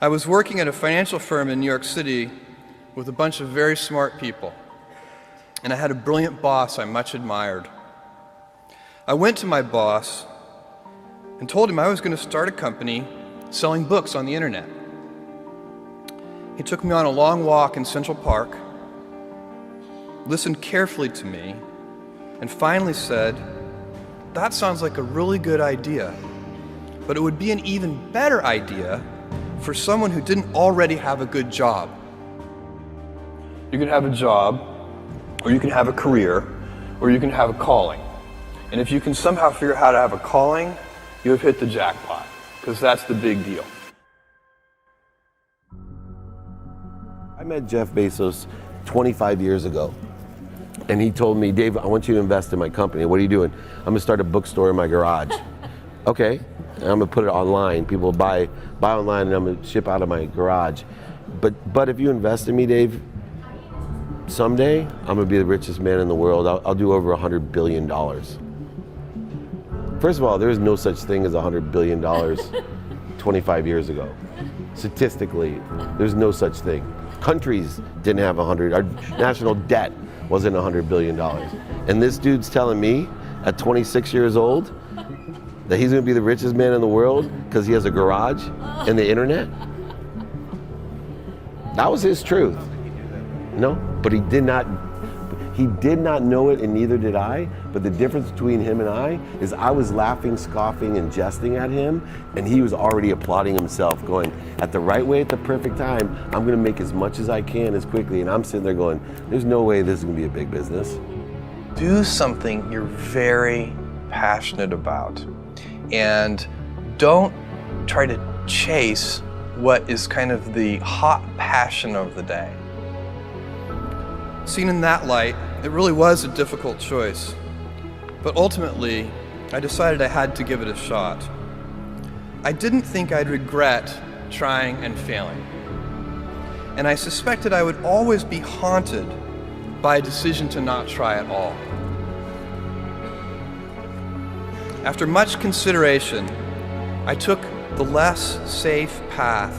I was working at a financial firm in New York City with a bunch of very smart people, and I had a brilliant boss I much admired. I went to my boss and told him I was going to start a company selling books on the internet. He took me on a long walk in Central Park, listened carefully to me, and finally said, "That sounds like a really good idea, but it would be an even better idea for someone who didn't already have a good job." You can have a job, or you can have a career, or you can have a calling. And if you can somehow figure out how to have a calling, you have hit the jackpot, because that's the big deal. I met Jeff Bezos 25 years ago, and he told me, "Dave, I want you to invest in my company." "What are you doing?" "I'm gonna start a bookstore in my garage." "Okay, and I'm gonna put it online. People buy online, and I'm gonna ship out of my garage. But if you invest in me, Dave, someday I'm gonna be the richest man in the world. I'll do over $100 billion. First of all, there is no such thing as $100 billion 25 years ago. Statistically, there's no such thing. Countries didn't have 100, our national debt wasn't $100 billion. And this dude's telling me at 26 years old that he's gonna be the richest man in the world because he has a garage and the internet? That was his truth. No, but he did not know it, and neither did I. But the difference between him and I is I was laughing, scoffing, and jesting at him, and he was already applauding himself, going, at the right way, at the perfect time, I'm gonna make as much as I can as quickly. And I'm sitting there going, there's no way this is gonna be a big business. Do something you're very passionate about, and don't try to chase what is kind of the hot passion of the day. Seen in that light, it really was a difficult choice, but ultimately, I decided I had to give it a shot. I didn't think I'd regret trying and failing, and I suspected I would always be haunted by a decision to not try at all. After much consideration, I took the less safe path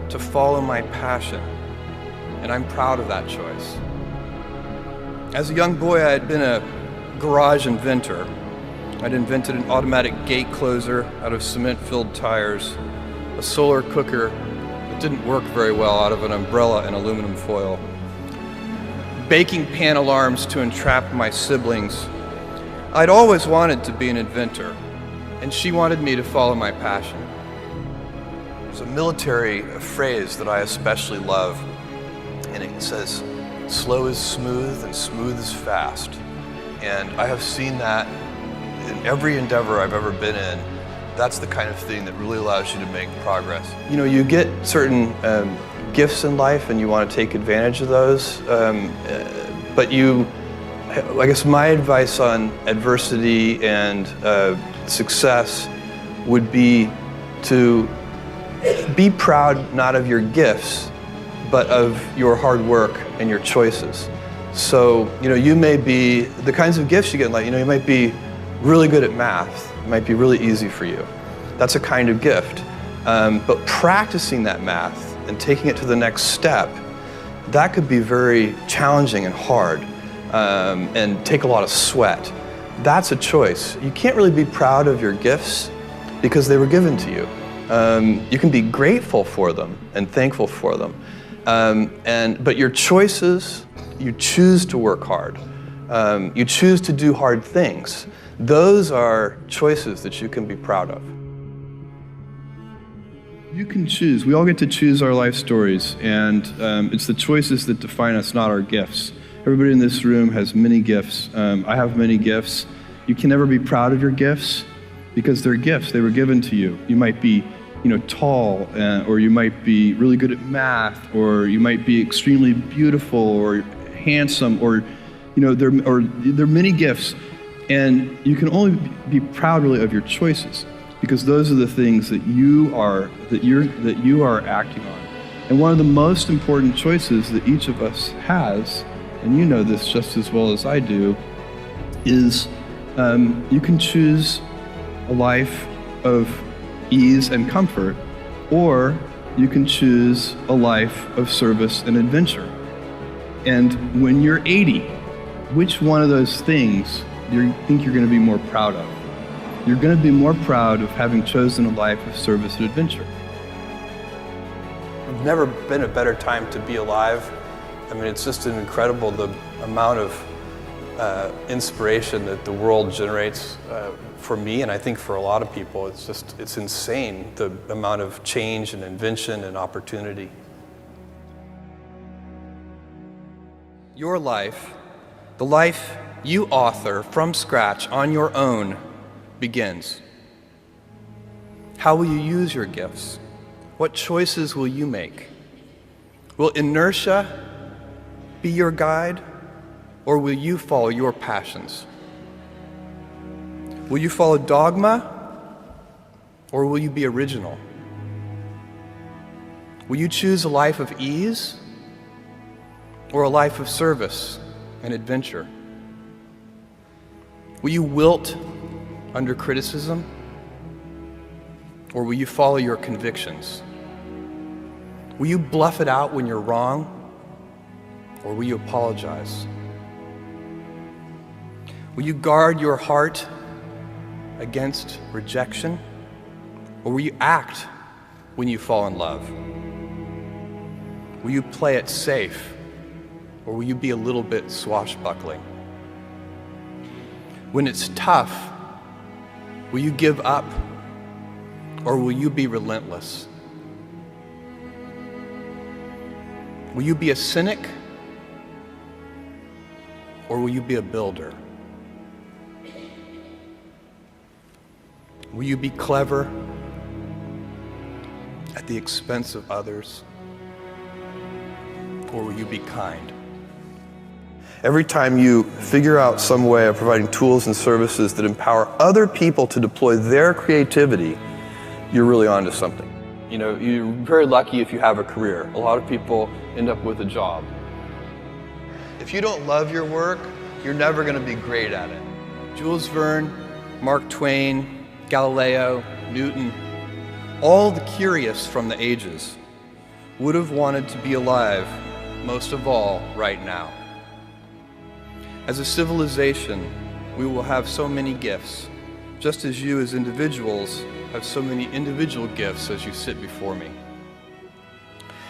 to follow my passion, and I'm proud of that choice. As a young boy, I had been a garage inventor. I'd invented an automatic gate closer out of cement-filled tires, a solar cooker that didn't work very well out of an umbrella and aluminum foil, baking pan alarms to entrap my siblings. I'd always wanted to be an inventor, and she wanted me to follow my passion. There's a military phrase that I especially love, and it says, "Slow is smooth and smooth is fast." And I have seen that in every endeavor I've ever been in. That's the kind of thing that really allows you to make progress. You know, you get certain gifts in life and you want to take advantage of those, but I guess my advice on adversity and success would be to be proud not of your gifts, but of your hard work and your choices. So, you may be, the kinds of gifts you get in life, you might be really good at math. It might be really easy for you. That's a kind of gift. But practicing that math and taking it to the next step, that could be very challenging and hard, and take a lot of sweat. That's a choice. You can't really be proud of your gifts because they were given to you. You can be grateful for them and thankful for them. But your choices, you choose to work hard. You choose to do hard things. Those are choices that you can be proud of. You can choose. We all get to choose our life stories, and it's the choices that define us, not our gifts. Everybody in this room has many gifts. I have many gifts. You can never be proud of your gifts because they're gifts. They were given to you. You might be tall, or you might be really good at math, or you might be extremely beautiful or handsome, or there are many gifts, and you can only be proud really of your choices because those are the things that you are acting on. And one of the most important choices that each of us has, and you know this just as well as I do, is you can choose a life of ease and comfort, or you can choose a life of service and adventure. And when you're 80, which one of those things do you think you're going to be more proud of? You're going to be more proud of having chosen a life of service and adventure. There's never been a better time to be alive. I mean, it's just incredible the amount of inspiration that the world generates for me, and I think for a lot of people. It's insane, the amount of change and invention and opportunity. Your life, the life you author from scratch on your own, begins. How will you use your gifts? What choices will you make? Will inertia be your guide, or will you follow your passions? Will you follow dogma, or will you be original? Will you choose a life of ease, or a life of service and adventure? Will you wilt under criticism, or will you follow your convictions? Will you bluff it out when you're wrong, or will you apologize? Will you guard your heart against rejection, or will you act when you fall in love? Will you play it safe, or will you be a little bit swashbuckling? When it's tough, will you give up, or will you be relentless? Will you be a cynic, or will you be a builder? Will you be clever at the expense of others, or will you be kind? Every time you figure out some way of providing tools and services that empower other people to deploy their creativity, you're really onto something. You know, you're very lucky if you have a career. A lot of people end up with a job. If you don't love your work, you're never going to be great at it. Jules Verne, Mark Twain, Galileo, Newton, all the curious from the ages would have wanted to be alive, most of all, right now. As a civilization, we will have so many gifts, just as you as individuals have so many individual gifts as you sit before me.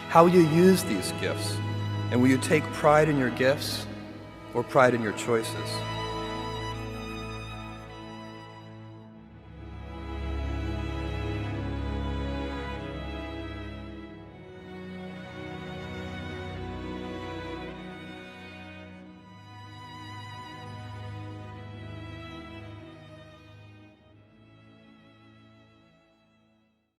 How will you use these gifts? And will you take pride in your gifts or pride in your choices?